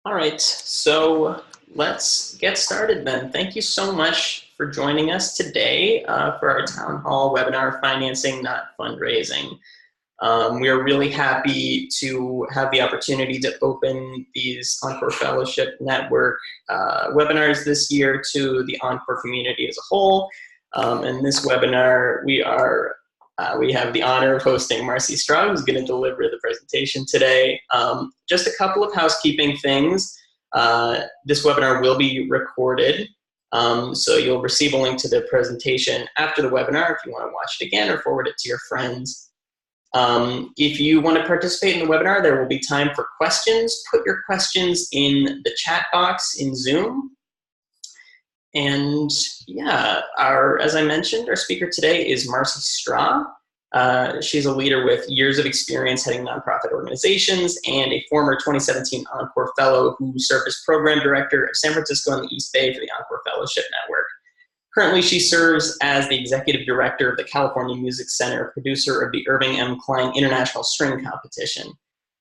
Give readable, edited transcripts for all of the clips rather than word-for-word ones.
All right, so let's get started then. Thank you so much for joining us today for our town hall webinar, Financing, Not Fundraising. We are really happy to have the opportunity to open these Encore Fellowship Network webinars this year to the Encore community as a whole. In this webinar, we have the honor of hosting Marcy Straw, who's going to deliver the presentation today. Just a couple of housekeeping things. This webinar will be recorded, so you'll receive a link to the presentation after the webinar if you want to watch it again or forward it to your friends. If you want to participate in the webinar, there will be time for questions. Put your questions in the chat box in Zoom. And yeah, as I mentioned, our speaker today is Marcy Straw. She's a leader with years of experience heading nonprofit organizations and a former 2017 Encore Fellow who served as Program Director of San Francisco and the East Bay for the Encore Fellowship Network. Currently, she serves as the Executive Director of the California Music Center, producer of the Irving M. Klein International String Competition.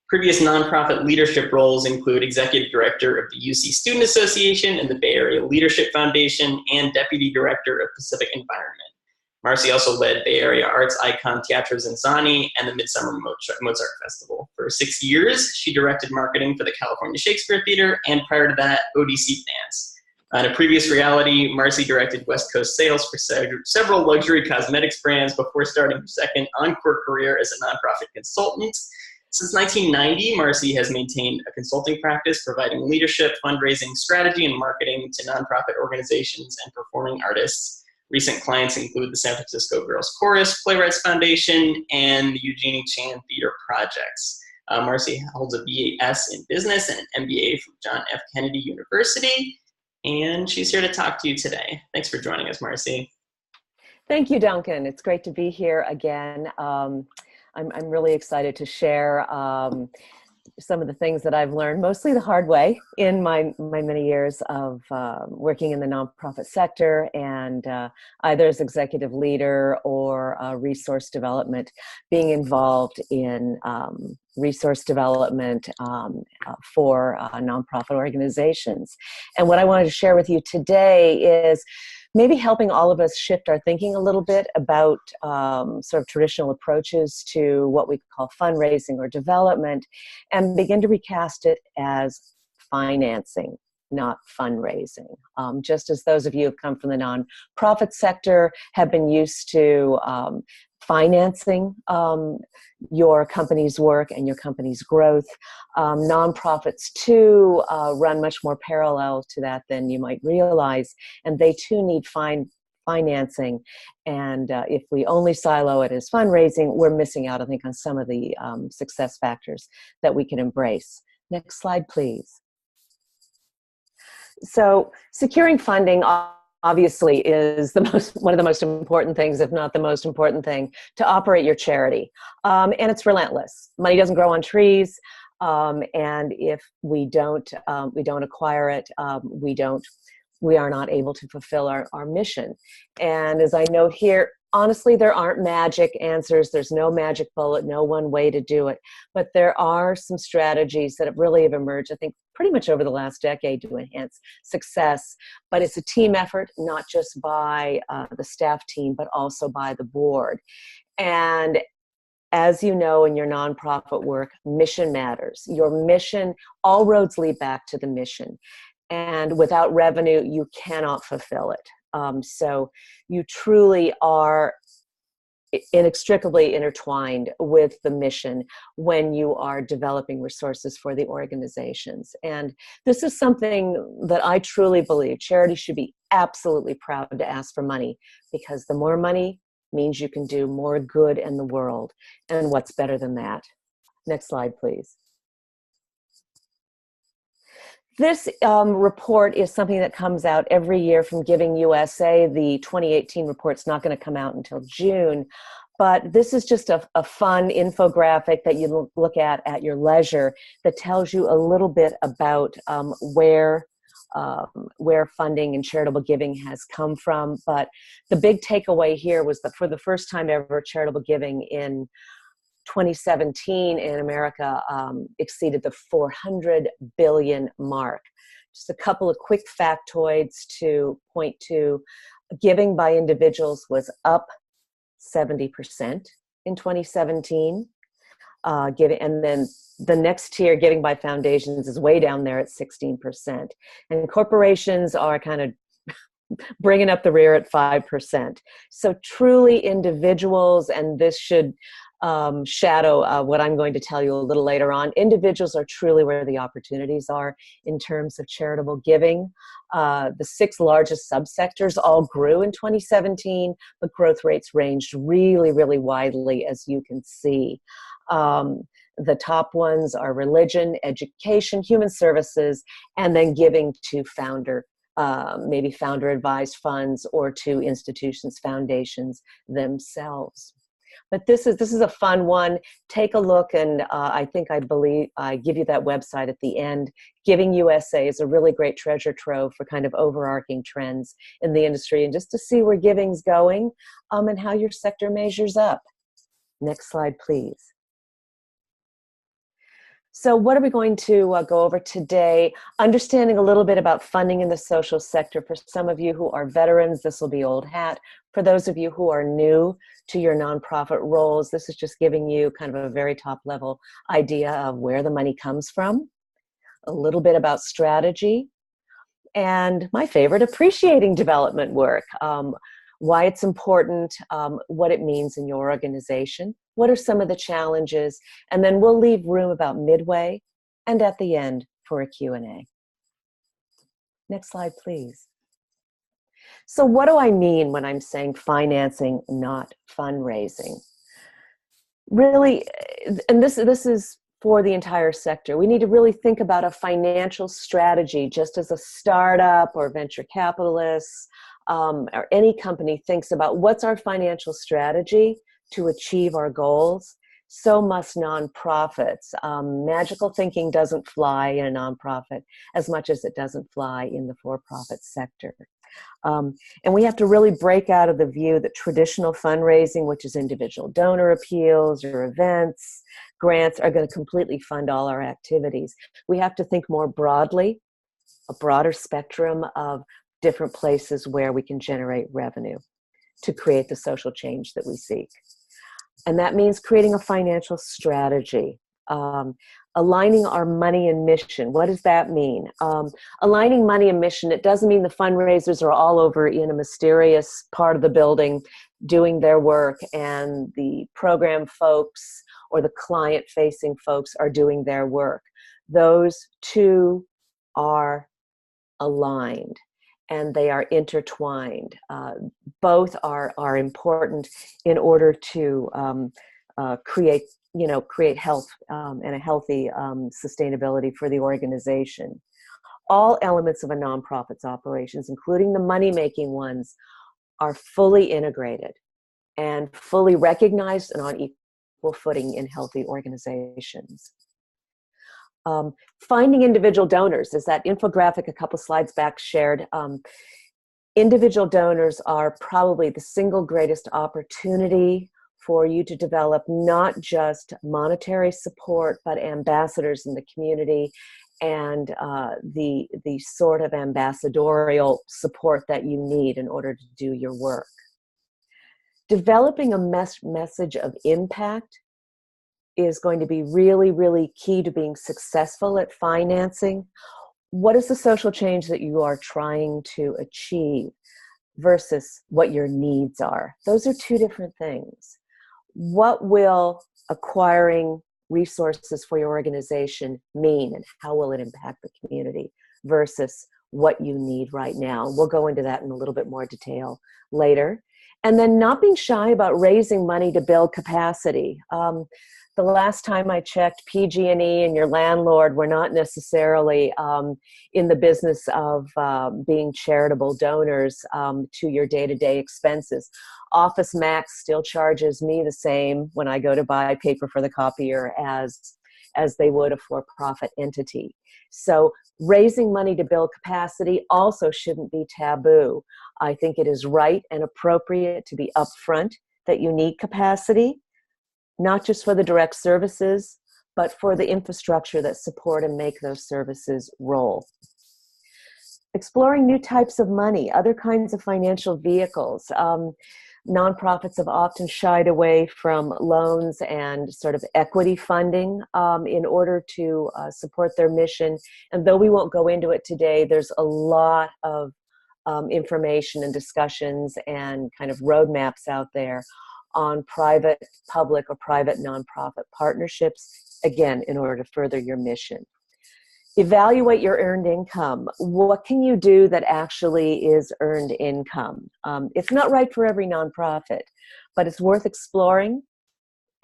Previous nonprofit leadership roles include Executive Director of the UC Student Association and the Bay Area Leadership Foundation and Deputy Director of Pacific Environment. Marcy also led Bay Area arts icon Teatro Zanzani and the Midsummer Mozart Festival. For 6 years, she directed marketing for the California Shakespeare Theater, and prior to that, ODC Dance. In a previous reality, Marcy directed West Coast sales for several luxury cosmetics brands before starting her second Encore career as a nonprofit consultant. Since 1990, Marcy has maintained a consulting practice providing leadership, fundraising, strategy, and marketing to nonprofit organizations and performing artists. Recent clients include the San Francisco Girls Chorus, Playwrights Foundation, and the Eugenie Chan Theater Projects. Marcy holds a BS in business and an MBA from John F. Kennedy University, and she's here to talk to you today. Thanks for joining us, Marcy. Thank you, Duncan. It's great to be here again. I'm really excited to share some of the things that I've learned, mostly the hard way, in my many years of working in the nonprofit sector and either as executive leader or resource development, being involved in resource development for nonprofit organizations. And what I wanted to share with you today is maybe helping all of us shift our thinking a little bit about sort of traditional approaches to what we call fundraising or development, and begin to recast it as financing, not fundraising. Just as those of you who have come from the nonprofit sector have been used to financing your company's work and your company's growth. Nonprofits too run much more parallel to that than you might realize, and they too need financing. And if we only silo it as fundraising, we're missing out, I think, on some of the success factors that we can embrace. Next slide, please. So securing funding obviously is one of the most important things, if not the most important thing, to operate your charity. And it's relentless. Money doesn't grow on trees. And if we don't acquire it, we are not able to fulfill our mission. And as I note here, honestly, there aren't magic answers. There's no magic bullet, no one way to do it. But there are some strategies that have really emerged, I think, pretty much over the last decade to enhance success. But it's a team effort, not just by the staff team, but also by the board. And as you know, in your nonprofit work, mission matters. Your mission, all roads lead back to the mission. And without revenue, you cannot fulfill it. So you truly are inextricably intertwined with the mission when you are developing resources for the organizations. And this is something that I truly believe charity should be absolutely proud to ask for money, because the more money means you can do more good in the world. And what's better than that? Next slide, please. This report is something that comes out every year from Giving USA. The 2018 report's not going to come out until June, but this is just a fun infographic that you look at your leisure that tells you a little bit about where funding and charitable giving has come from. But the big takeaway here was that for the first time ever, charitable giving in 2017 in America exceeded the 400 billion mark. Just a couple of quick factoids to point to. Giving by individuals was up 70% in 2017. And then the next tier, giving by foundations, is way down there at 16%. And corporations are kind of bringing up the rear at 5%. So truly individuals, and this should shadow what I'm going to tell you a little later on, individuals are truly where the opportunities are in terms of charitable giving. The 6 largest subsectors all grew in 2017, but growth rates ranged really, really widely, as you can see. The top ones are religion, education, human services, and then giving to maybe founder-advised funds or to institutions, foundations themselves. But this is a fun one. Take a look, and I believe I give you that website at the end. Giving USA is a really great treasure trove for kind of overarching trends in the industry, and just to see where giving's going and how your sector measures up. Next slide, please. So what are we going to go over today? Understanding a little bit about funding in the social sector. For some of you who are veterans, this will be old hat. For those of you who are new to your nonprofit roles, this is just giving you kind of a very top level idea of where the money comes from, a little bit about strategy, and my favorite, appreciating development work. Why it's important, what it means in your organization, what are some of the challenges, and then we'll leave room about midway and at the end for a Q&A. Next slide, please. So what do I mean when I'm saying financing, not fundraising? Really, and this is for the entire sector, we need to really think about a financial strategy just as a startup or venture capitalists or any company thinks about what's our financial strategy to achieve our goals. So must nonprofits. Magical thinking doesn't fly in a nonprofit as much as it doesn't fly in the for-profit sector. And we have to really break out of the view that traditional fundraising, which is individual donor appeals or events, grants, are going to completely fund all our activities. We have to think more broadly, a broader spectrum of different places where we can generate revenue to create the social change that we seek. And that means creating a financial strategy, aligning our money and mission. What does that mean? Aligning money and mission, it doesn't mean the fundraisers are all over in a mysterious part of the building doing their work and the program folks or the client-facing folks are doing their work. Those two are aligned and they are intertwined. Both are important in order to create health and a healthy sustainability for the organization. All elements of a nonprofit's operations, including the money-making ones, are fully integrated and fully recognized and on equal footing in healthy organizations. Finding individual donors is that infographic a couple slides back shared. Individual donors are probably the single greatest opportunity for you to develop not just monetary support, but ambassadors in the community and the sort of ambassadorial support that you need in order to do your work. Developing a message of impact is going to be really, really key to being successful at financing. What is the social change that you are trying to achieve versus what your needs are? Those are two different things. What will acquiring resources for your organization mean and how will it impact the community versus what you need right now? We'll go into that in a little bit more detail later. And then not being shy about raising money to build capacity. The last time I checked, PG&E and your landlord were not necessarily in the business of being charitable donors to your day-to-day expenses. Office Max still charges me the same when I go to buy paper for the copier as they would a for-profit entity. So raising money to build capacity also shouldn't be taboo. I think it is right and appropriate to be upfront that you need capacity. not just for the direct services, but for the infrastructure that support and make those services roll. Exploring new types of money, other kinds of financial vehicles. Nonprofits have often shied away from loans and sort of equity funding in order to support their mission. And though we won't go into it today, there's a lot of information and discussions and kind of roadmaps out there on private, public, or private nonprofit partnerships, again, in order to further your mission. Evaluate your earned income. What can you do that actually is earned income? It's not right for every nonprofit, but it's worth exploring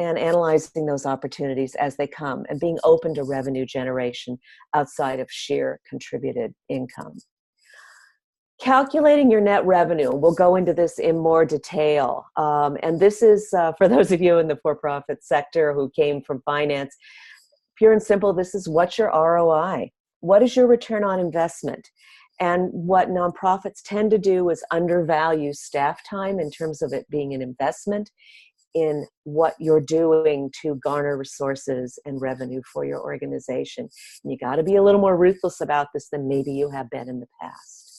and analyzing those opportunities as they come and being open to revenue generation outside of sheer contributed income. Calculating your net revenue. We'll go into this in more detail. And this is, for those of you in the for-profit sector who came from finance, pure and simple, this is what's your ROI? What is your return on investment? And what nonprofits tend to do is undervalue staff time in terms of it being an investment in what you're doing to garner resources and revenue for your organization. And you got to be a little more ruthless about this than maybe you have been in the past.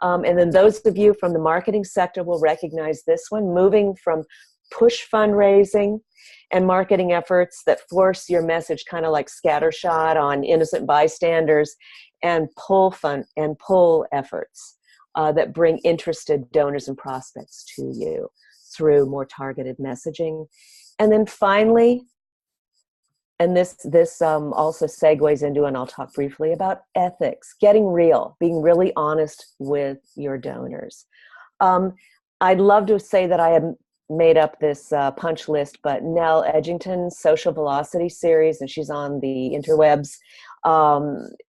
And then those of you from the marketing sector will recognize this one, moving from push fundraising and marketing efforts that force your message kind of like scattershot on innocent bystanders, and pull efforts that bring interested donors and prospects to you through more targeted messaging. And then finally, and this also segues into, and I'll talk briefly about ethics, getting real, being really honest with your donors. I'd love to say that I have made up this punch list, but Nell Edgington's Social Velocity series, and she's on the interwebs,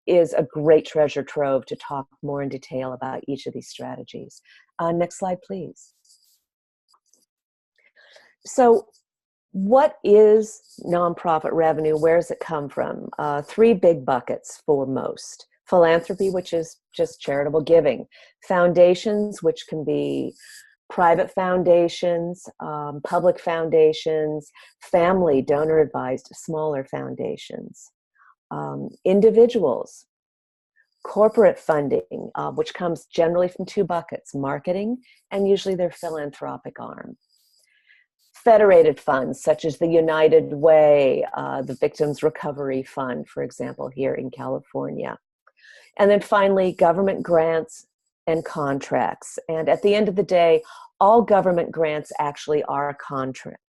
is a great treasure trove to talk more in detail about each of these strategies. Next slide, please. So what is nonprofit revenue? Where does it come from? Three big buckets for most. Philanthropy, which is just charitable giving. Foundations, which can be private foundations, public foundations, family, donor-advised, smaller foundations. Individuals, corporate funding, which comes generally from two buckets, marketing and usually their philanthropic arm. Federated funds, such as the United Way, the Victims Recovery Fund, for example, here in California. And then finally, government grants and contracts. And at the end of the day, all government grants actually are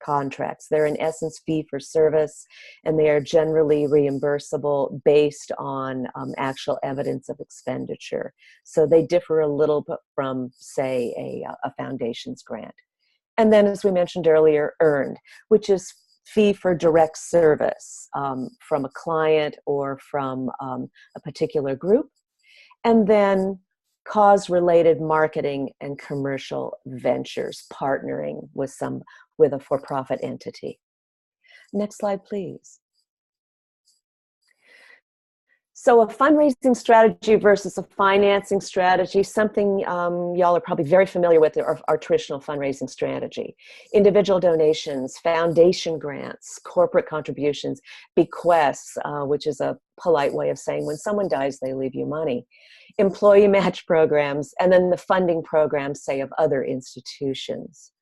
contracts. They're in essence fee for service, and they are generally reimbursable based on actual evidence of expenditure. So they differ a little bit from, say, a foundation's grant. And then, as we mentioned earlier, earned, which is fee for direct service from a client or from a particular group. And then cause-related marketing and commercial ventures, partnering with a for-profit entity. Next slide, please. So a fundraising strategy versus a financing strategy, something y'all are probably very familiar with, our traditional fundraising strategy. Individual donations, foundation grants, corporate contributions, bequests, which is a polite way of saying when someone dies, they leave you money. Employee match programs, and then the funding programs, say, of other institutions.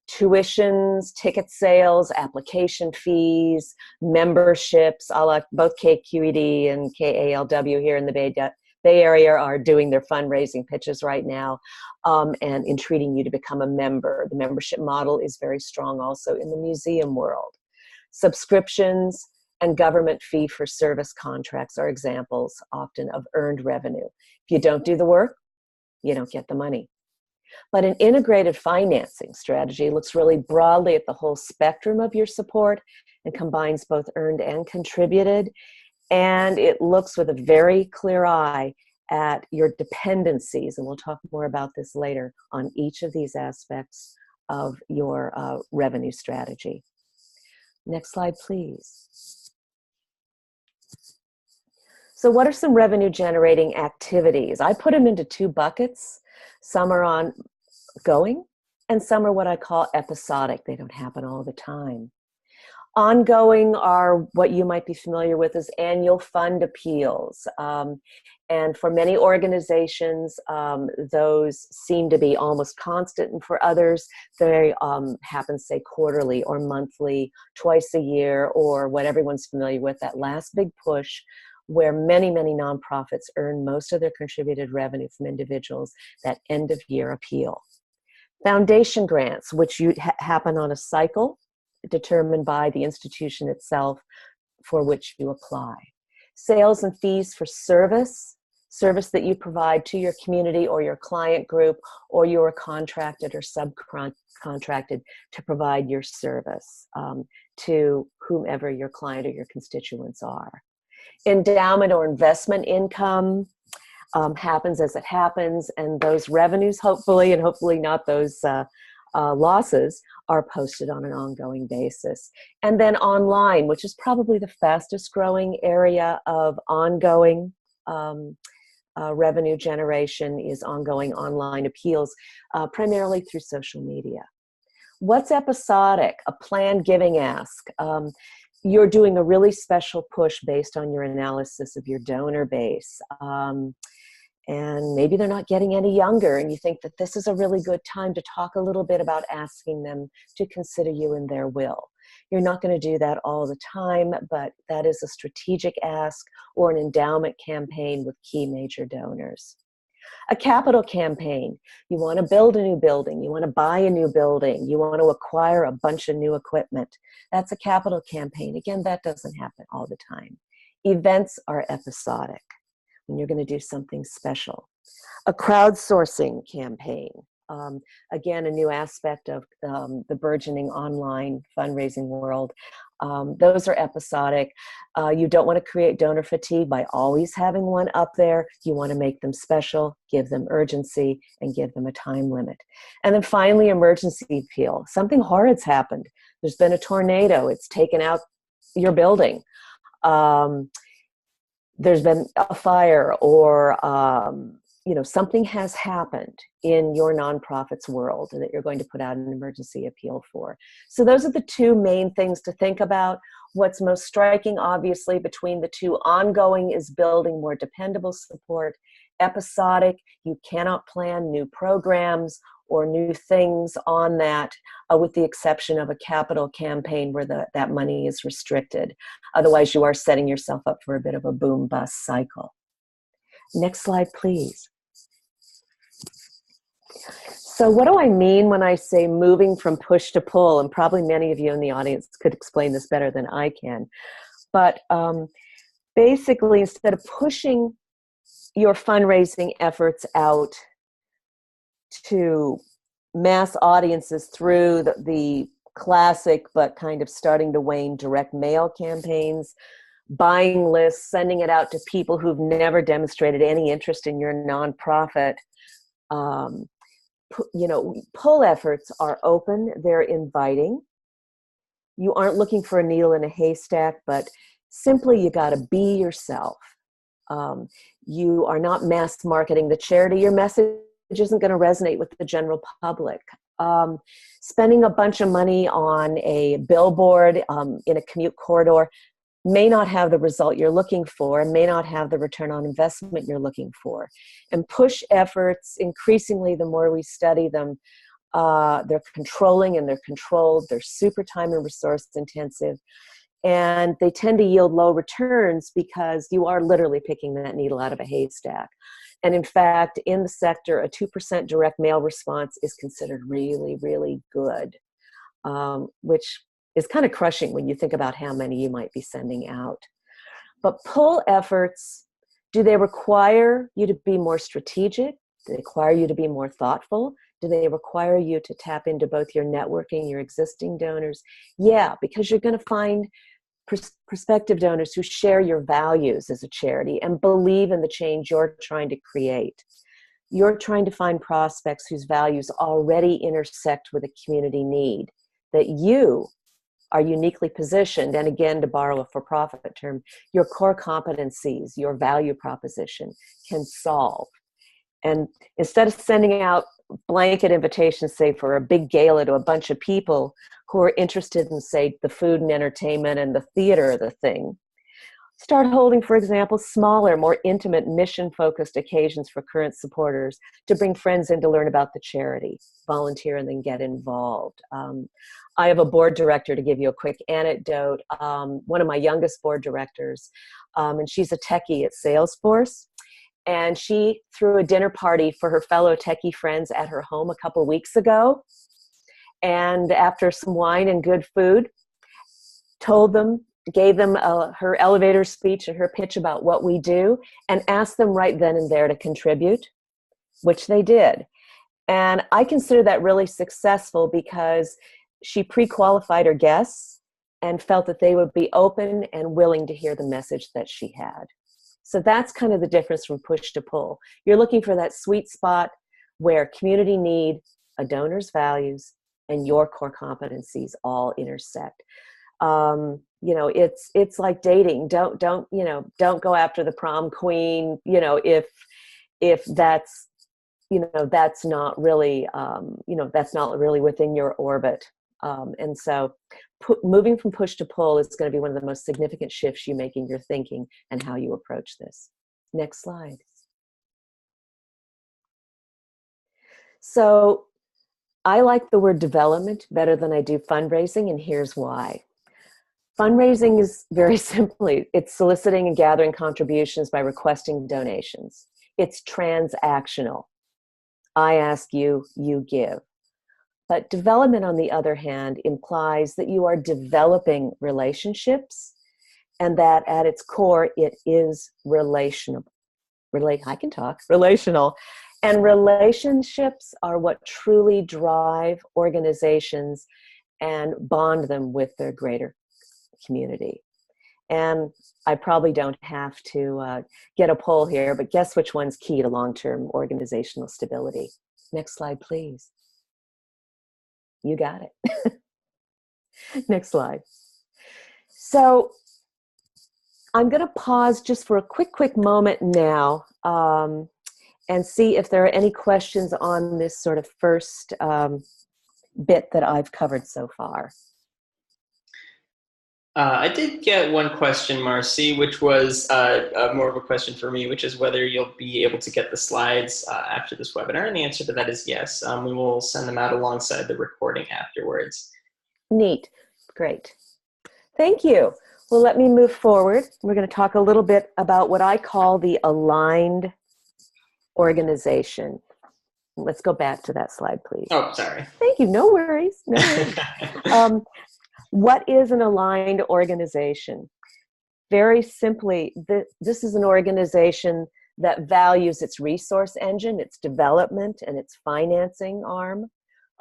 Tuitions, ticket sales, application fees, memberships, a la both KQED and KALW here in the Bay Area are doing their fundraising pitches right now and entreating you to become a member. The membership model is very strong also in the museum world. Subscriptions and government fee-for-service contracts are examples often of earned revenue. If you don't do the work, you don't get the money. But an integrated financing strategy looks really broadly at the whole spectrum of your support and combines both earned and contributed. And it looks with a very clear eye at your dependencies. And we'll talk more about this later on each of these aspects of your revenue strategy. Next slide, please. So what are some revenue generating activities? I put them into two buckets. Some are ongoing, and some are what I call episodic. They don't happen all the time. Ongoing are what you might be familiar with as annual fund appeals. And for many organizations, those seem to be almost constant. And for others, they happen, say, quarterly or monthly, twice a year, or what everyone's familiar with, that last big push where many, many nonprofits earn most of their contributed revenue from individuals, that end of year appeal. Foundation grants, which happen on a cycle determined by the institution itself for which you apply. Sales and fees for service that you provide to your community or your client group, or you are contracted or subcontracted to provide your service to whomever your client or your constituents are. Endowment or investment income happens as it happens, and those revenues, hopefully, and hopefully not those losses, are posted on an ongoing basis. And then online, which is probably the fastest growing area of ongoing revenue generation, is ongoing online appeals, primarily through social media. What's episodic? A planned giving ask. You're doing a really special push based on your analysis of your donor base. And maybe they're not getting any younger, and you think that this is a really good time to talk a little bit about asking them to consider you in their will. You're not going to do that all the time, but that is a strategic ask or an endowment campaign with key major donors. A capital campaign. You want to build a new building. You want to buy a new building. You want to acquire a bunch of new equipment. That's a capital campaign. Again, that doesn't happen all the time. Events are episodic, when you're going to do something special. A crowdsourcing campaign. Again, a new aspect of the burgeoning online fundraising world. Those are episodic. You don't want to create donor fatigue by always having one up there. You want to make them special, give them urgency, and give them a time limit. And then finally, emergency appeal. Something horrid's happened. There's been a tornado. It's taken out your building. There's been a fire, or something has happened in your nonprofit's world that you're going to put out an emergency appeal for. So those are the two main things to think about. What's most striking, obviously, between the two: ongoing is building more dependable support. Episodic, you cannot plan new programs or new things on that, with the exception of a capital campaign where that money is restricted. Otherwise, you are setting yourself up for a bit of a boom-bust cycle. Next slide, please. So what do I mean when I say moving from push to pull? And probably many of you in the audience could explain this better than I can. But basically, instead of pushing your fundraising efforts out to mass audiences through the classic but kind of starting to wane direct mail campaigns, buying lists, sending it out to people who've never demonstrated any interest in your nonprofit. Pull efforts are open, they're inviting. You aren't looking for a needle in a haystack, but simply you got to be yourself. You are not mass marketing the charity. Your message isn't going to resonate with the general public. Spending a bunch of money on a billboard in a commute corridor may not have the result you're looking for, and may not have the return on investment you're looking for. And push efforts, increasingly, the more we study them, they're controlling and they're controlled. They're super time and resource intensive. And they tend to yield low returns because you are literally picking that needle out of a haystack. And in fact, in the sector, a 2% direct mail response is considered really, really good, which is kind of crushing when you think about how many you might be sending out. But pull efforts, do they require you to be more strategic? Do they require you to be more thoughtful? Do they require you to tap into both your networking, your existing donors? Yeah, because you're going to find prospective donors who share your values as a charity and believe in the change you're trying to create. You're trying to find prospects whose values already intersect with a community need that you are uniquely positioned, and again, to borrow a for-profit term, your core competencies, your value proposition can solve. And instead of sending out blanket invitations, say for a big gala to a bunch of people who are interested in, say, the food and entertainment and the theater of the thing, start holding, for example, smaller, more intimate, mission-focused occasions for current supporters to bring friends in to learn about the charity, volunteer, and then get involved. I have a board director, to give you a quick anecdote, one of my youngest board directors, and she's a techie at Salesforce. And she threw a dinner party for her fellow techie friends at her home a couple weeks ago. And after some wine and good food, gave them her elevator speech and her pitch about what we do, and asked them right then and there to contribute, which they did. And I consider that really successful because she pre-qualified her guests and felt that they would be open and willing to hear the message that she had. So that's kind of the difference from push to pull. You're looking for that sweet spot where community need, a donor's values, and your core competencies all intersect. It's like dating. Don't go after the prom queen, if that's, that's not really, that's not really within your orbit. And so moving from push to pull is going to be one of the most significant shifts you make in your thinking and how you approach this. Next slide. So I like the word development better than I do fundraising, and here's why. Fundraising is very simply, it's soliciting and gathering contributions by requesting donations. It's transactional. I ask you, you give. But development, on the other hand, implies that you are developing relationships and that at its core, it is relational. Relational. And relationships are what truly drive organizations and bond them with their greater community. And I probably don't have to get a poll here, but guess which one's key to long-term organizational stability? Next slide, please. You got it. Next slide. So I'm going to pause just for a quick moment now and see if there are any questions on this sort of first bit that I've covered so far. I did get one question, Marcy, which was more of a question for me, which is whether you'll be able to get the slides after this webinar. And the answer to that is yes. We will send them out alongside the recording afterwards. Neat. Great. Thank you. Well, let me move forward. We're going to talk a little bit about what I call the aligned organization. Let's go back to that slide, please. Oh, sorry. Thank you. No worries. No worries. What is an aligned organization? Very simply, this is an organization that values its resource engine, its development, and its financing arm,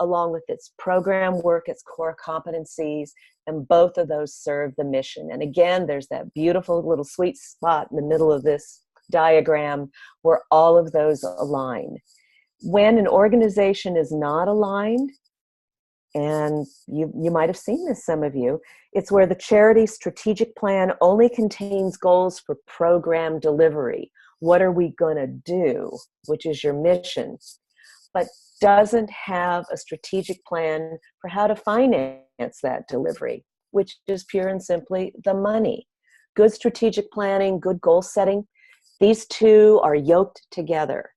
along with its program work, its core competencies, and both of those serve the mission. And again, there's that beautiful little sweet spot in the middle of this diagram where all of those align. When an organization is not aligned, and you might have seen this, some of you, it's where the charity's strategic plan only contains goals for program delivery. What are we going to do, which is your mission, but doesn't have a strategic plan for how to finance that delivery, which is pure and simply the money. Good strategic planning, good goal setting, these two are yoked together.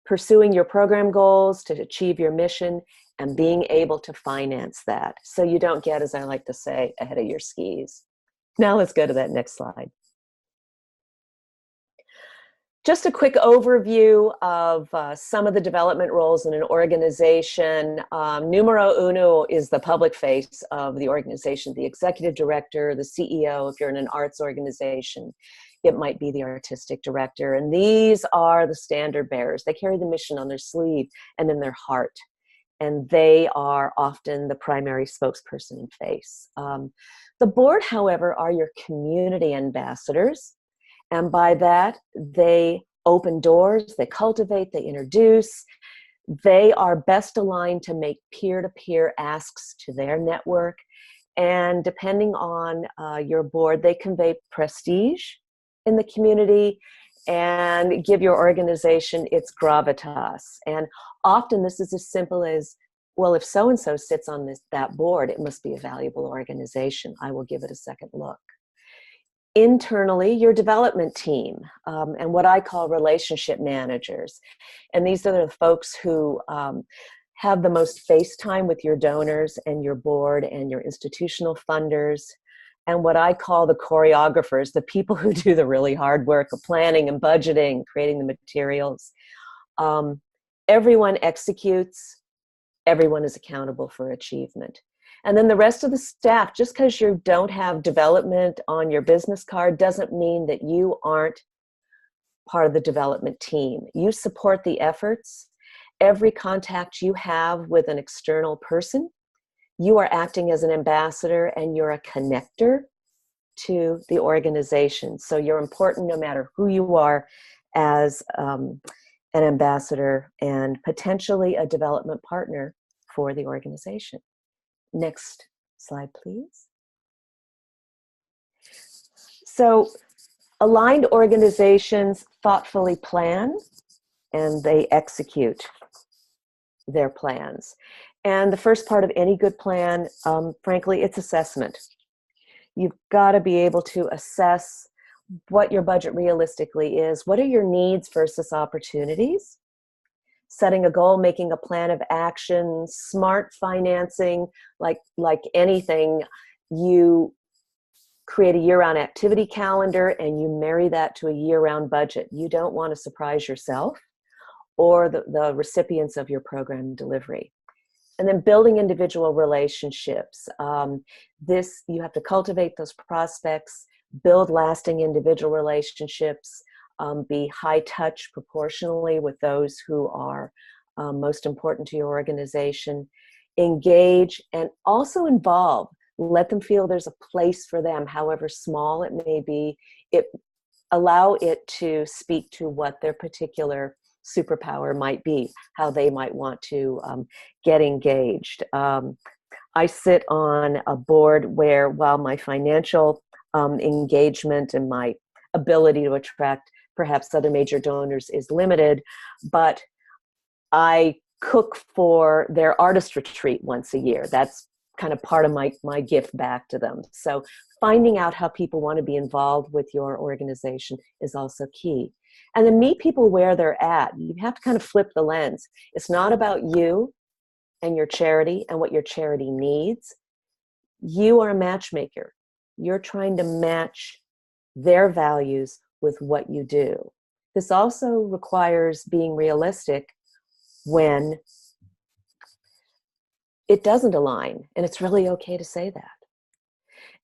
Pursuing your program goals to achieve your mission and being able to finance that so you don't get, as I like to say, ahead of your skis. Now let's go to that next slide. Just a quick overview of some of the development roles in an organization. Numero uno is the public face of the organization, the executive director, the CEO. If you're in an arts organization, it might be the artistic director. And these are the standard bearers. They carry the mission on their sleeve and in their heart. And they are often the primary spokesperson and face. The board, however, are your community ambassadors. And by that, they open doors, they cultivate, they introduce. They are best aligned to make peer-to-peer asks to their network. And depending on your board, they convey prestige in the community and give your organization its gravitas. And often this is as simple as, well, if so-and-so sits on that board, it must be a valuable organization. I will give it a second look. Internally, your development team, and what I call relationship managers. And these are the folks who have the most face time with your donors and your board and your institutional funders, and what I call the choreographers, the people who do the really hard work of planning and budgeting, creating the materials. Everyone executes, everyone is accountable for achievement. And then the rest of the staff, just because you don't have development on your business card doesn't mean that you aren't part of the development team. You support the efforts. Every contact you have with an external person, you are acting as an ambassador and you're a connector to the organization. So you're important no matter who you are as an ambassador and potentially a development partner for the organization. Next slide, please. So aligned organizations thoughtfully plan and they execute their plans. And the first part of any good plan, frankly, it's assessment. You've got to be able to assess what your budget realistically is. What are your needs versus opportunities? Setting a goal, making a plan of action, smart financing, like anything, you create a year-round activity calendar and you marry that to a year-round budget. You don't want to surprise yourself or the recipients of your program delivery. And then building individual relationships. You have to cultivate those prospects, build lasting individual relationships, be high touch proportionally with those who are most important to your organization, engage and also involve. Let them feel there's a place for them, however small it may be. Allow it to speak to what their particular superpower might be, how they might want to get engaged. I sit on a board where, while my financial engagement and my ability to attract perhaps other major donors is limited, but I cook for their artist retreat once a year. That's kind of part of my gift back to them. So finding out how people want to be involved with your organization is also key. And then meet people where they're at. You have to kind of flip the lens. It's not about you and your charity and what your charity needs. You are a matchmaker. You're trying to match their values with what you do. This also requires being realistic when it doesn't align, and it's really okay to say that.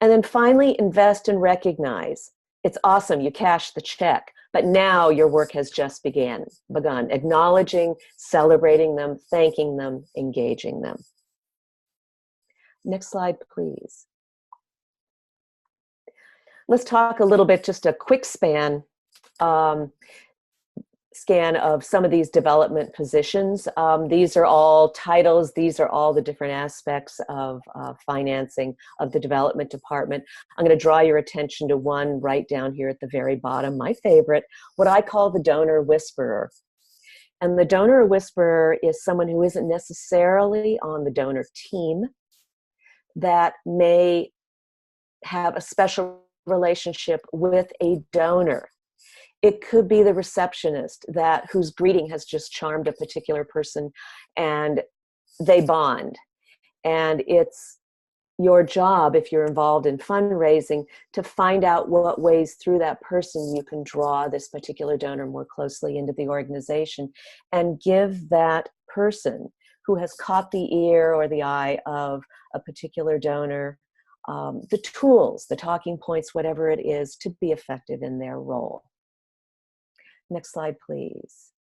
And then finally, invest and recognize. It's awesome, you cash the check, but now your work has just begun. Acknowledging, celebrating them, thanking them, engaging them. Next slide, please. Let's talk a little bit, just a quick scan of some of these development positions. These are all titles. These are all the different aspects of financing of the development department. I'm going to draw your attention to one right down here at the very bottom, my favorite, what I call the donor whisperer. And the donor whisperer is someone who isn't necessarily on the donor team, that may have a special relationship with a donor. It could be the receptionist whose greeting has just charmed a particular person and they bond. And it's your job, if you're involved in fundraising, to find out what ways through that person you can draw this particular donor more closely into the organization and give that person who has caught the ear or the eye of a particular donor the tools, the talking points, whatever it is, to be effective in their role. Next slide, please.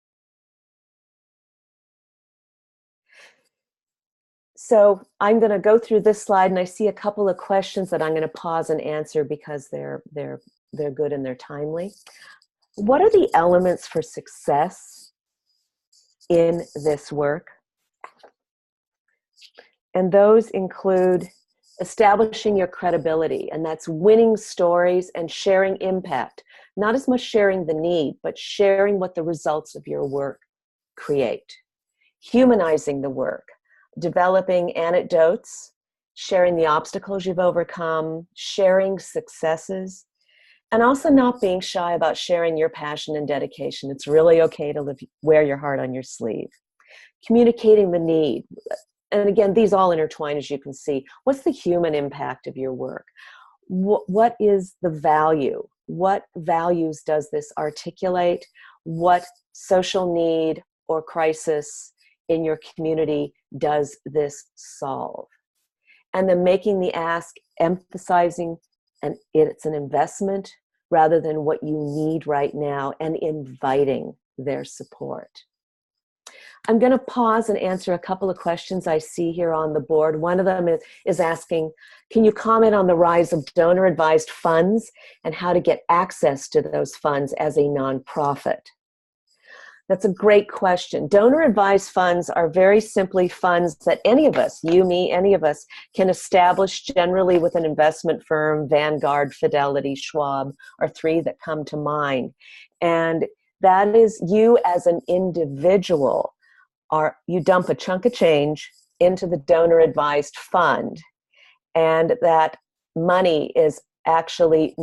So I'm going to go through this slide, and I see a couple of questions that I'm going to pause and answer because they're good and they're timely. What are the elements for success in this work? And those include establishing your credibility, and that's winning stories and sharing impact. Not as much sharing the need, but sharing what the results of your work create. Humanizing the work, developing anecdotes, sharing the obstacles you've overcome, sharing successes, and also not being shy about sharing your passion and dedication. It's really okay to wear your heart on your sleeve. Communicating the need. And again, these all intertwine, as you can see. What's the human impact of your work? What is the value? What values does this articulate? What social need or crisis in your community does this solve? And then making the ask, emphasizing, and it's an investment rather than what you need right now, and inviting their support. I'm going to pause and answer a couple of questions I see here on the board. One of them is asking, can you comment on the rise of donor-advised funds and how to get access to those funds as a nonprofit? That's a great question. Donor-advised funds are very simply funds that any of us, you, me, any of us, can establish generally with an investment firm, Vanguard, Fidelity, Schwab, are three that come to mind. And that is you as an individual. You dump a chunk of change into the donor-advised fund, and that money is actually,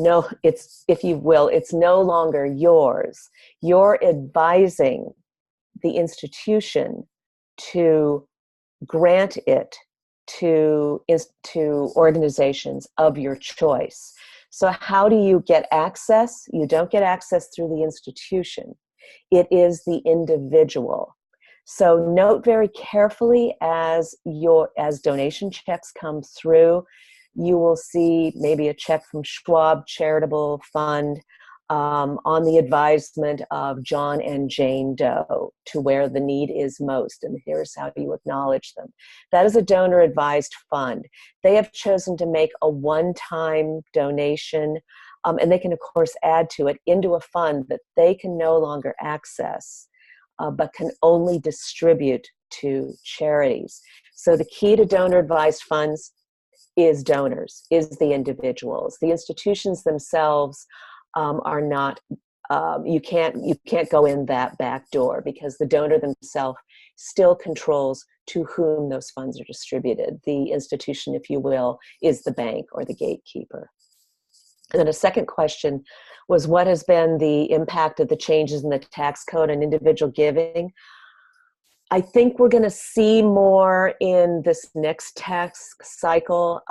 if you will, it's no longer yours. You're advising the institution to grant it to organizations of your choice. So how do you get access? You don't get access through the institution. It is the individual. So note very carefully as donation checks come through, you will see maybe a check from Schwab Charitable Fund on the advisement of John and Jane Doe to where the need is most, and here's how you acknowledge them. That is a donor-advised fund. They have chosen to make a one-time donation, and they can, of course, add to it into a fund that they can no longer access, but can only distribute to charities. So the key to donor-advised funds is donors, is the individuals. The institutions themselves are not, you can't go in that back door, because the donor themselves still controls to whom those funds are distributed. The institution, if you will, is the bank or the gatekeeper. And then a second question was, what has been the impact of the changes in the tax code on individual giving? I think we're going to see more in this next tax cycle.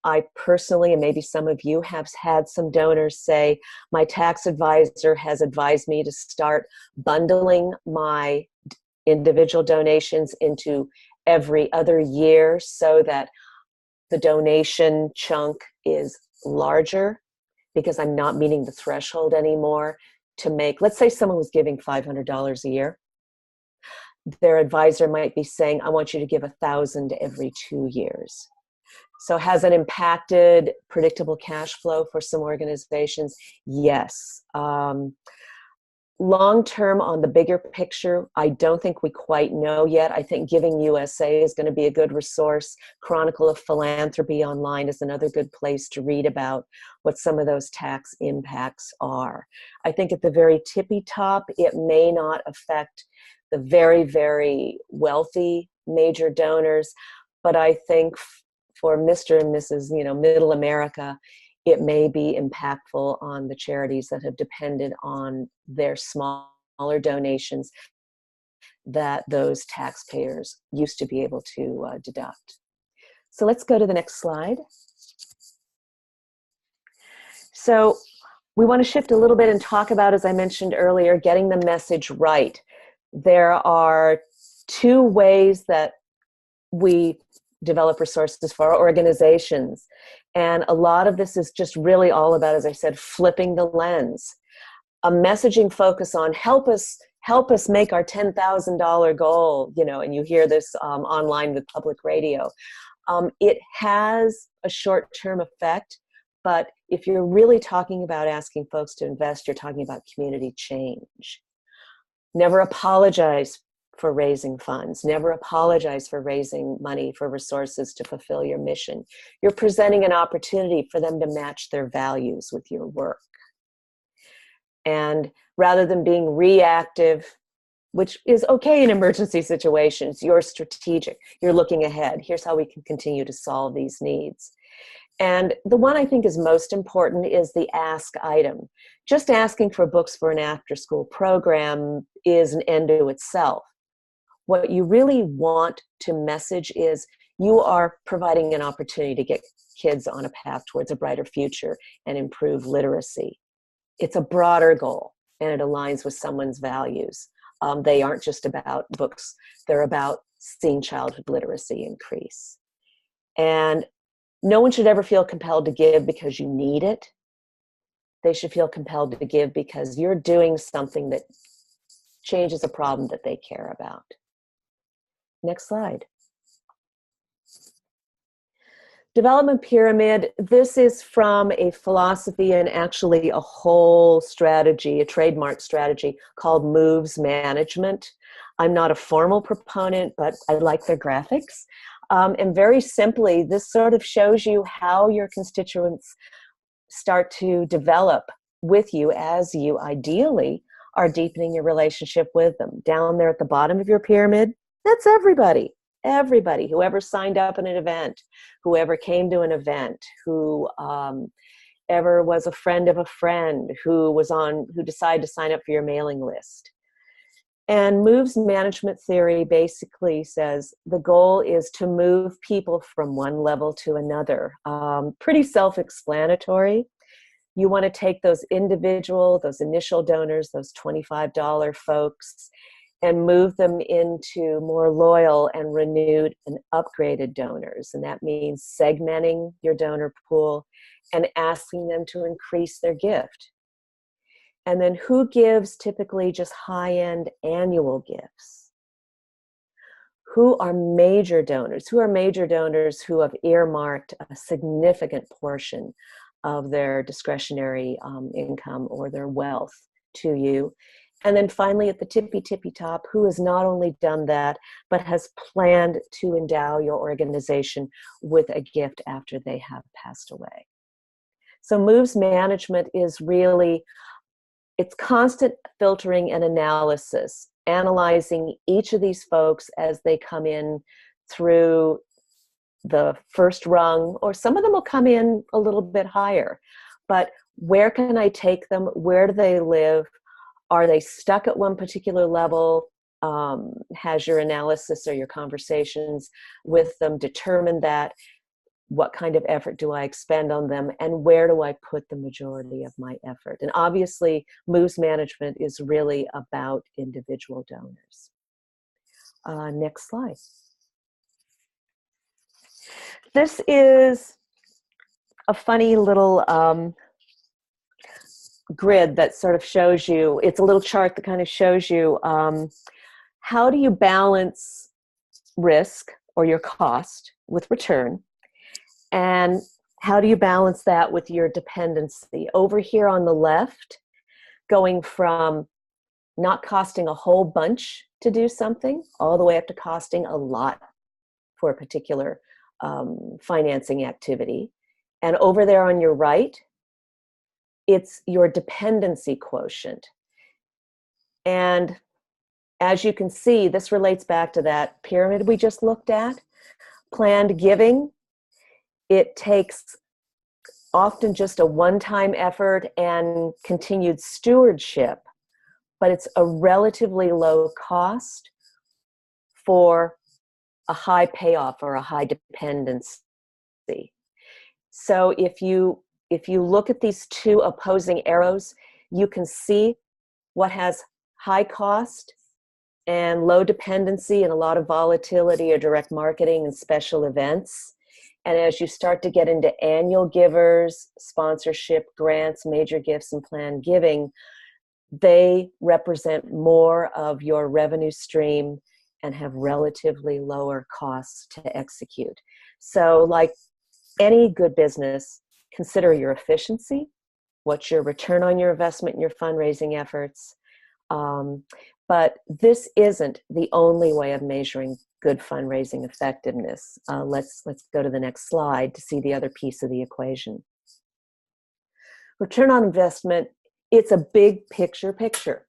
I personally, and maybe some of you, have had some donors say, my tax advisor has advised me to start bundling my individual donations into every other year so that the donation chunk is larger, because I'm not meeting the threshold anymore to make, let's say someone was giving $500 a year. Their advisor might be saying, I want you to give 1,000 every 2 years. So has it impacted predictable cash flow for some organizations? Yes. Long-term, on the bigger picture, I don't think we quite know yet. I think Giving USA is going to be a good resource. Chronicle of Philanthropy online is another good place to read about what some of those tax impacts are. I think at the very tippy top, it may not affect the very, very wealthy major donors, but I think for Mr. and Mrs. Middle America, it may be impactful on the charities that have depended on their smaller donations that those taxpayers used to be able to deduct. So let's go to the next slide. So we want to shift a little bit and talk about, as I mentioned earlier, getting the message right. There are two ways that we develop resources for our organizations. And a lot of this is just really all about, as I said, flipping the lens. A messaging focus on help us make our $10,000 goal, and you hear this online with public radio. It has a short-term effect, but if you're really talking about asking folks to invest, you're talking about community change. Never apologize for raising funds. Never apologize for raising money for resources to fulfill your mission. You're presenting an opportunity for them to match their values with your work. And rather than being reactive, which is okay in emergency situations, you're strategic. You're looking ahead. Here's how we can continue to solve these needs. And the one I think is most important is the ask item. Just asking for books for an after-school program is an end to itself. What you really want to message is you are providing an opportunity to get kids on a path towards a brighter future and improve literacy. It's a broader goal, and it aligns with someone's values. They aren't just about books. They're about seeing childhood literacy increase. And no one should ever feel compelled to give because you need it. They should feel compelled to give because you're doing something that changes a problem that they care about. Next slide. Development pyramid. This is from a philosophy and actually a whole strategy, a trademark strategy called moves management. I'm not a formal proponent, but I like their graphics. And very simply, this sort of shows you how your constituents start to develop with you as you ideally are deepening your relationship with them. Down there at the bottom of your pyramid, that's everybody. Everybody, whoever signed up in an event, whoever came to an event, who ever was a friend of a friend, who decided to sign up for your mailing list. And moves management theory basically says the goal is to move people from one level to another. Pretty self-explanatory. You want to take those initial donors, those $25 folks, and move them into more loyal and renewed and upgraded donors. And that means segmenting your donor pool and asking them to increase their gift. And then who gives typically just high-end annual gifts? Who are major donors? Who are major donors who have earmarked a significant portion of their discretionary income or their wealth to you? And then finally, at the tippy top, who has not only done that, but has planned to endow your organization with a gift after they have passed away. So moves management is really, it's constant filtering and analysis, analyzing each of these folks as they come in through the first rung, or some of them will come in a little bit higher. But where can I take them? Where do they live? Are they stuck at one particular level? Has your analysis or your conversations with them determined that? What kind of effort do I expend on them? And where do I put the majority of my effort? And obviously, moves management is really about individual donors. Next slide. This is a funny little grid that sort of shows you, it's a little chart that kind of shows you how do you balance risk or your cost with return, and how do you balance that with your dependency. Over here on the left, going from not costing a whole bunch to do something all the way up to costing a lot for a particular financing activity. And over there on your right, it's your dependency quotient. And as you can see, this relates back to that pyramid we just looked at. Planned giving, it takes often just a one-time effort and continued stewardship, but it's a relatively low cost for a high payoff or a high dependency. So if you look at these two opposing arrows, you can see what has high cost and low dependency and a lot of volatility or direct marketing and special events. And as you start to get into annual givers, sponsorship, grants, major gifts, and planned giving, they represent more of your revenue stream and have relatively lower costs to execute. So like any good business, consider your efficiency, what's your return on your investment in your fundraising efforts. But this isn't the only way of measuring good fundraising effectiveness. Let's go to the next slide to see the other piece of the equation. Return on investment It's a big picture.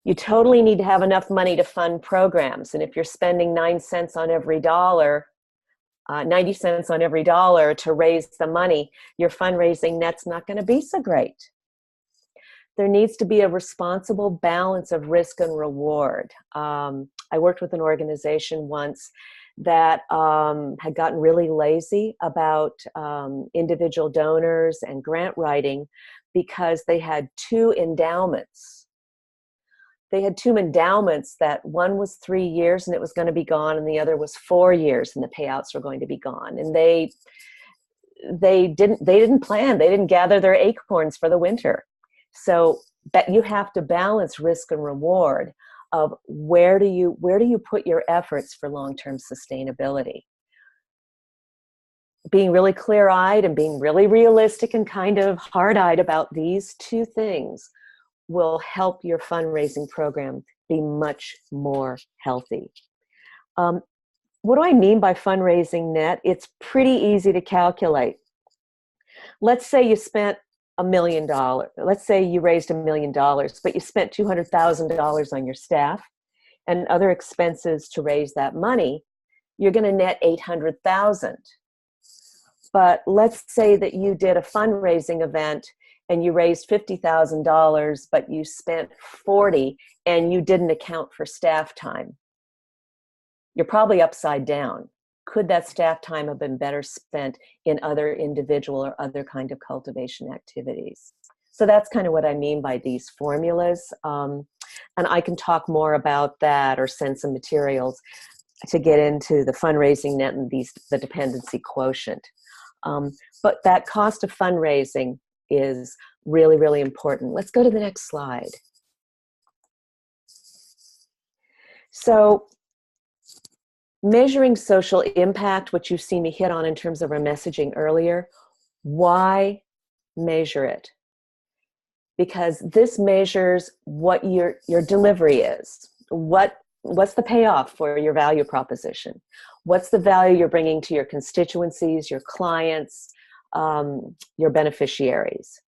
You totally need to have enough money to fund programs. And if you're spending 9 cents on every dollar, 90 cents on every dollar to raise the money, your fundraising net's not going to be so great. There needs to be a responsible balance of risk and reward. I worked with an organization once that had gotten really lazy about individual donors and grant writing because they had two endowments. They had two endowments that one was 3 years and it was going to be gone, and the other was 4 years and the payouts were going to be gone. And they didn't plan. They didn't gather their acorns for the winter. So that you have to balance risk and reward of where do you put your efforts for long-term sustainability. Being really clear-eyed and being really realistic and kind of hard-eyed about these two things will help your fundraising program be much more healthy. What do I mean by fundraising net? It's pretty easy to calculate. Let's say you spent $1 million. Let's say you raised $1 million, but you spent $200,000 on your staff and other expenses to raise that money. You're going to net $800,000. But let's say that you did a fundraising event and you raised $50,000, but you spent $40,000 and you didn't account for staff time. You're probably upside down. Could that staff time have been better spent in other individual or other kind of cultivation activities? So that's kind of what I mean by these formulas. And I can talk more about that or send some materials to get into the fundraising net and the dependency quotient. But that cost of fundraising is really, really important. Let's go to the next slide. So measuring social impact, which you've seen me hit on in terms of our messaging earlier, why measure it? Because this measures what your delivery is. What's the payoff for your value proposition? What's the value you're bringing to your constituencies, your clients, your beneficiaries?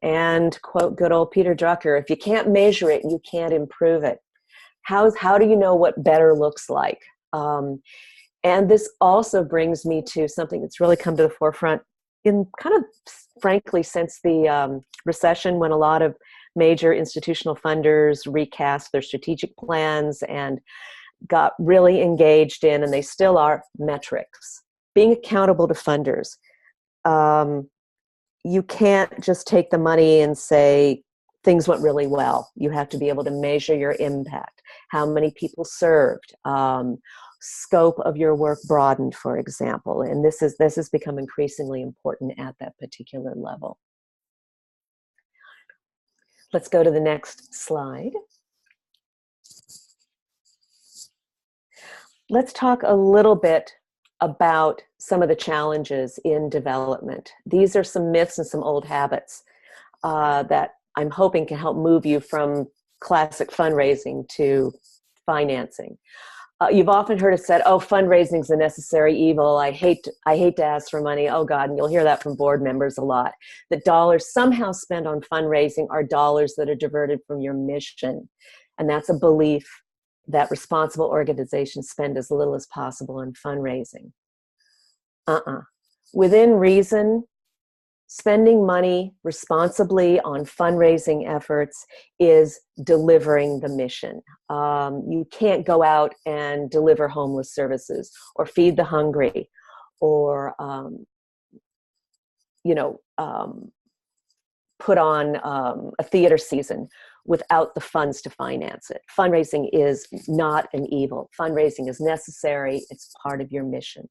And quote good old Peter Drucker, if you can't measure it, you can't improve it. How do you know what better looks like? And this also brings me to something that's really come to the forefront in kind of frankly since the recession, when a lot of major institutional funders recast their strategic plans and got really engaged in, and they still are, metrics. Being accountable to funders. You can't just take the money and say things went really well. You have to be able to measure your impact, how many people served, scope of your work broadened, for example. And this has become increasingly important at that particular level. Let's go to the next slide. Let's talk a little bit about some of the challenges in development. These are some myths and some old habits that I'm hoping can help move you from classic fundraising to financing. You've often heard it said, oh, fundraising is a necessary evil. I hate to ask for money. Oh, God, and you'll hear that from board members a lot. That dollars somehow spent on fundraising are dollars that are diverted from your mission. And that's a belief that responsible organizations spend as little as possible on fundraising. Within reason, spending money responsibly on fundraising efforts is delivering the mission. You can't go out and deliver homeless services or feed the hungry or, put on a theater season without the funds to finance it. Fundraising is not an evil. Fundraising is necessary. It's part of your mission.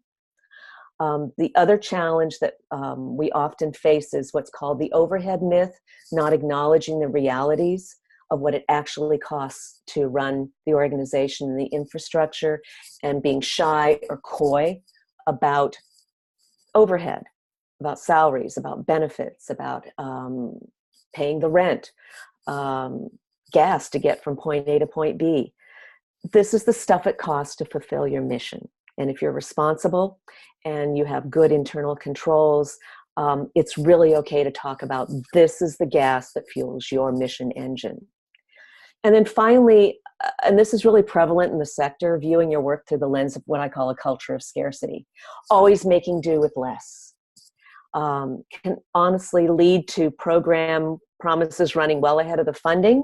The other challenge that we often face is what's called the overhead myth, not acknowledging the realities of what it actually costs to run the organization and the infrastructure, and being shy or coy about overhead, about salaries, about benefits, about paying the rent, gas to get from point A to point B. This is the stuff it costs to fulfill your mission. And if you're responsible and you have good internal controls, it's really okay to talk about this is the gas that fuels your mission engine. And then finally, and this is really prevalent in the sector, viewing your work through the lens of what I call a culture of scarcity. Always making do with less can honestly lead to program promises running well ahead of the funding,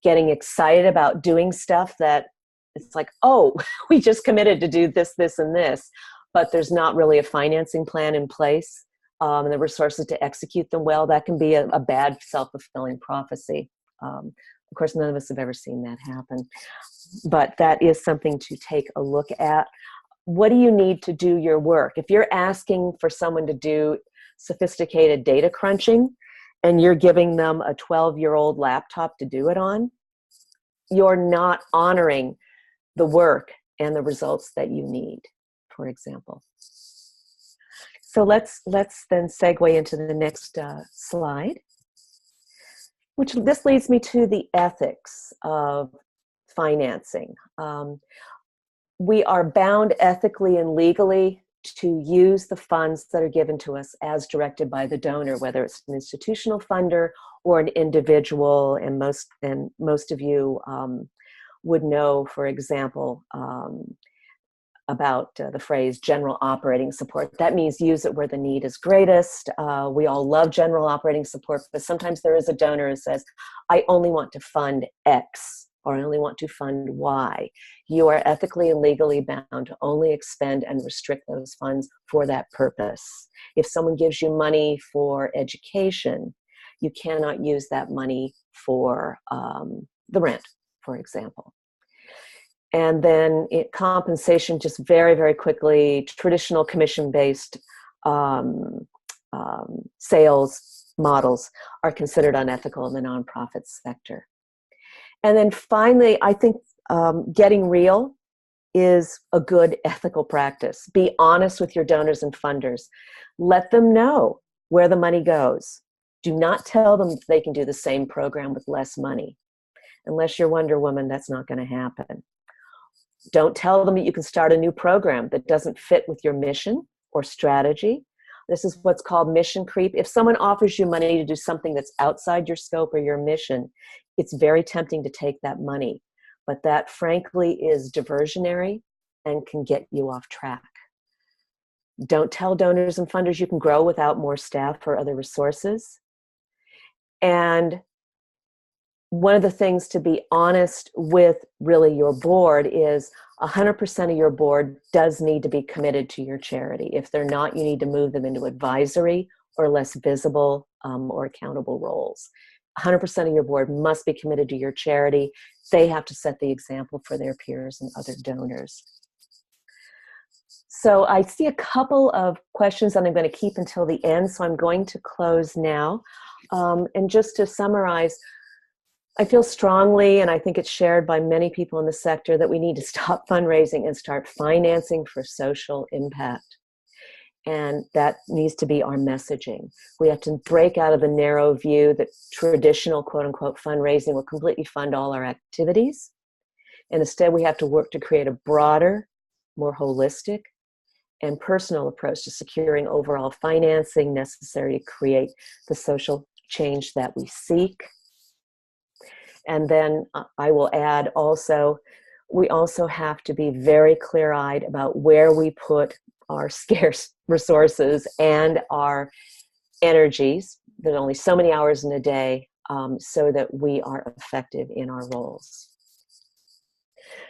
getting excited about doing stuff that it's like, oh, we just committed to do this, this, and this, but there's not really a financing plan in place and the resources to execute them well. That can be a bad self-fulfilling prophecy. Of course, none of us have ever seen that happen, but that is something to take a look at. What do you need to do your work? If you're asking for someone to do sophisticated data crunching and you're giving them a 12-year-old laptop to do it on, you're not honoring the work and the results that you need, for example. So let's then segue into the next slide, which this leads me to the ethics of financing. We are bound ethically and legally to use the funds that are given to us as directed by the donor, whether it's an institutional funder or an individual. And most of you would know, for example, about the phrase general operating support. That means use it where the need is greatest. We all love general operating support, but sometimes there is a donor who says, I only want to fund X, or I only want to fund Y. You are ethically and legally bound to only expend and restrict those funds for that purpose. If someone gives you money for education, you cannot use that money for the rent, for example. And then compensation, just very, very quickly, traditional commission-based sales models are considered unethical in the nonprofit sector. And then finally, I think getting real is a good ethical practice. Be honest with your donors and funders. Let them know where the money goes. Do not tell them they can do the same program with less money. Unless you're Wonder Woman, that's not going to happen. Don't tell them that you can start a new program that doesn't fit with your mission or strategy. This is what's called mission creep. If someone offers you money to do something that's outside your scope or your mission, it's very tempting to take that money. But that, frankly, is diversionary and can get you off track. Don't tell donors and funders you can grow without more staff or other resources. And one of the things to be honest with really your board is 100% of your board does need to be committed to your charity. If they're not, you need to move them into advisory or less visible or accountable roles. 100% of your board must be committed to your charity. They have to set the example for their peers and other donors. So I see a couple of questions that I'm going to keep until the end, so I'm going to close now. And just to summarize, I feel strongly, and I think it's shared by many people in the sector, that we need to stop fundraising and start financing for social impact. And that needs to be our messaging. We have to break out of the narrow view that traditional quote-unquote fundraising will completely fund all our activities. And instead, we have to work to create a broader, more holistic, and personal approach to securing overall financing necessary to create the social change that we seek. And then I will add also, we also have to be very clear-eyed about where we put our scarce resources and our energies. There's only so many hours in a day, so that we are effective in our roles.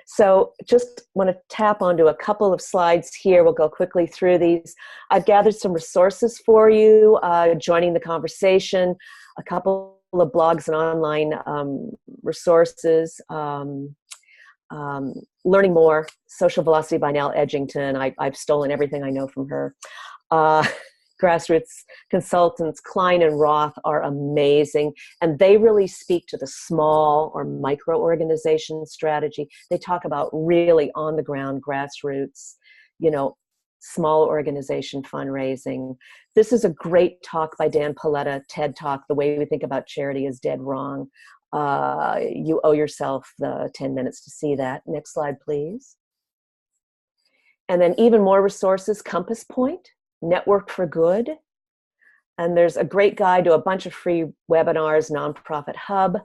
So just want to tap onto a couple of slides here. We'll go quickly through these. I've gathered some resources for you, joining the conversation, a couple of blogs and online resources. Learning More, Social Velocity by Nell Edgington. I've stolen everything I know from her. Grassroots consultants, Klein and Roth, are amazing. And they really speak to the small or micro organization strategy. They talk about really on the ground grassroots, small organization fundraising. This is a great talk by Dan Paletta, TED Talk, The Way We Think About Charity is Dead Wrong. You owe yourself the 10 minutes to see that. Next slide, please. And then even more resources, Compass Point, Network for Good, And there's a great guide to a bunch of free webinars, Nonprofit Hub.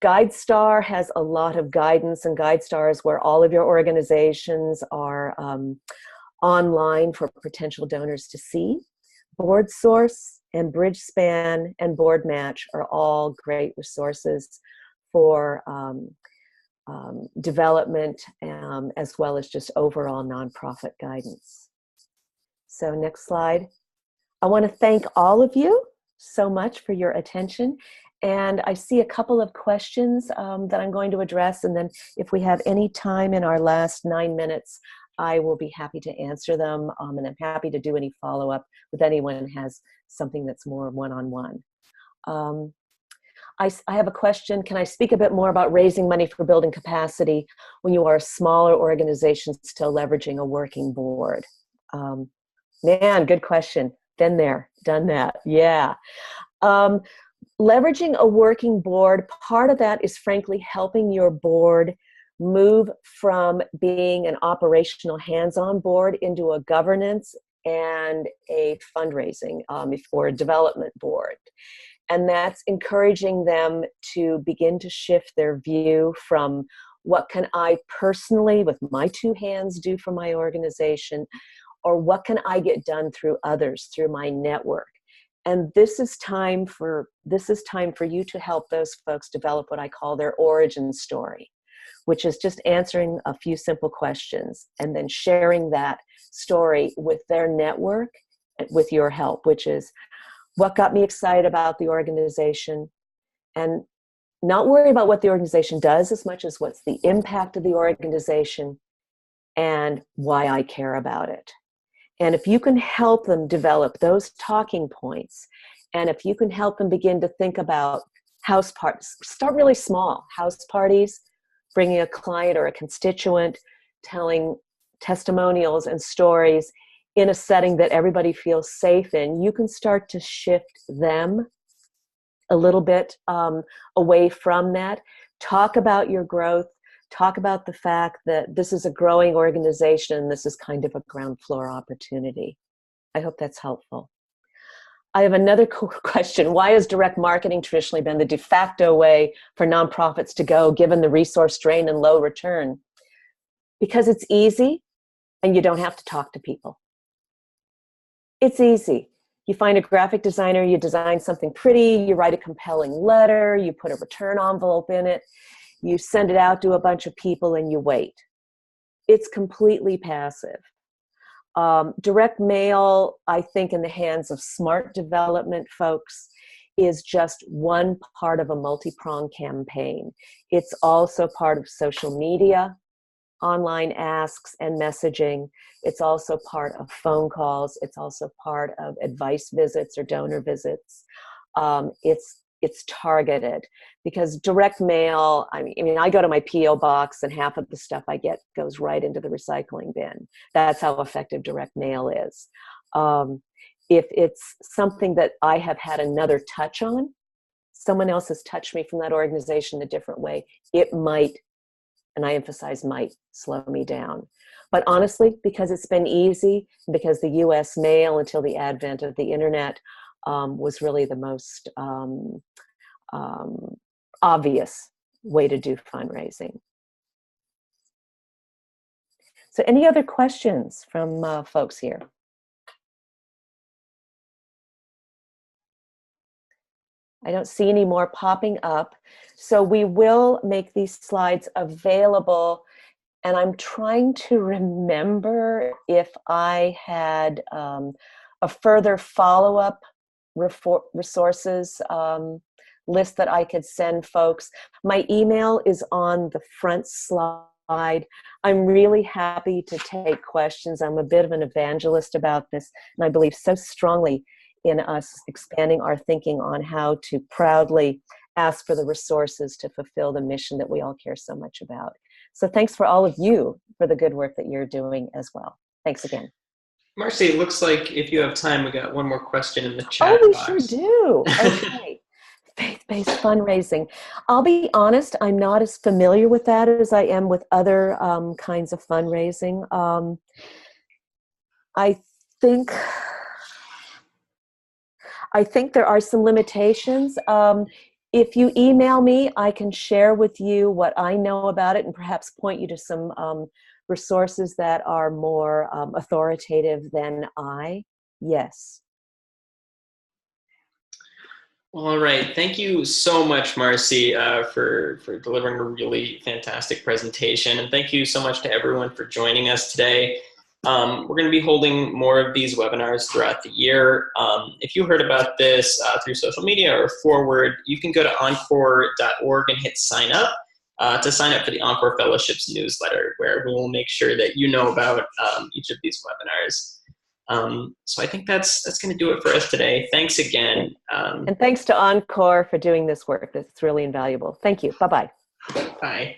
GuideStar has a lot of guidance, and GuideStar is where all of your organizations are online for potential donors to see. BoardSource and BridgeSpan and BoardMatch are all great resources for development as well as just overall nonprofit guidance. So next slide. I want to thank all of you so much for your attention. And I see a couple of questions that I'm going to address. And then if we have any time in our last 9 minutes, I will be happy to answer them. And I'm happy to do any follow-up with anyone who has something that's more one-on-one. I have a question. Can I speak a bit more about raising money for building capacity when you are a smaller organization still leveraging a working board? Man, good question. Been there, done that. Yeah. Leveraging a working board, part of that is frankly helping your board move from being an operational hands-on board into a governance and a fundraising or a development board. And that's encouraging them to begin to shift their view from what can I personally, with my two hands, do for my organization, or what can I get done through others, through my network. And this is time for you to help those folks develop what I call their origin story, which is just answering a few simple questions and then sharing that story with their network with your help, which is what got me excited about the organization, and not worry about what the organization does as much as what's the impact of the organization and why I care about it. And if you can help them develop those talking points, and if you can help them begin to think about house parties, start really small, house parties, bringing a client or a constituent, telling testimonials and stories in a setting that everybody feels safe in, you can start to shift them a little bit away from that. Talk about your growth. Talk about the fact that this is a growing organization and this is kind of a ground floor opportunity. I hope that's helpful. I have another question. Why has direct marketing traditionally been the de facto way for nonprofits to go, given the resource drain and low return? Because it's easy and you don't have to talk to people. It's easy. You find a graphic designer, you design something pretty, you write a compelling letter, you put a return envelope in it, you send it out to a bunch of people and you wait. It's completely passive. Direct mail, I think, in the hands of smart development folks is just one part of a multi-pronged campaign. It's also part of social media, online asks and messaging. It's also part of phone calls. It's also part of advice visits or donor visits. It's targeted, because direct mail, I mean, I go to my P.O. box and half of the stuff I get goes right into the recycling bin. That's how effective direct mail is. If it's something that I have had another touch on, someone else has touched me from that organization a different way, it might, and I emphasize might, slow me down. But honestly, because it's been easy, because the US mail until the advent of the internet was really the most obvious way to do fundraising. So any other questions from folks here? I don't see any more popping up. So we will make these slides available. And I'm trying to remember if I had a further follow-up resources list that I could send folks. My email is on the front slide. I'm really happy to take questions. I'm a bit of an evangelist about this, and I believe so strongly in us expanding our thinking on how to proudly ask for the resources to fulfill the mission that we all care so much about. So thanks for all of you for the good work that you're doing as well. Thanks again. Marcy, it looks like if you have time, we got one more question in the chat box. box. Oh, we sure do. Okay. Faith-based fundraising. I'll be honest, I'm not as familiar with that as I am with other kinds of fundraising. I think there are some limitations. If you email me, I can share with you what I know about it and perhaps point you to some resources that are more authoritative than I. Yes. All right. Thank you so much, Marcy, for delivering a really fantastic presentation. And thank you so much to everyone for joining us today. We're going to be holding more of these webinars throughout the year. If you heard about this through social media or forward, you can go to encore.org and hit sign up to sign up for the Encore Fellowship's newsletter, where we will make sure that you know about each of these webinars. So I think that's going to do it for us today. Thanks again. And thanks to Encore for doing this work. It's really invaluable. Thank you. Bye-bye. Bye.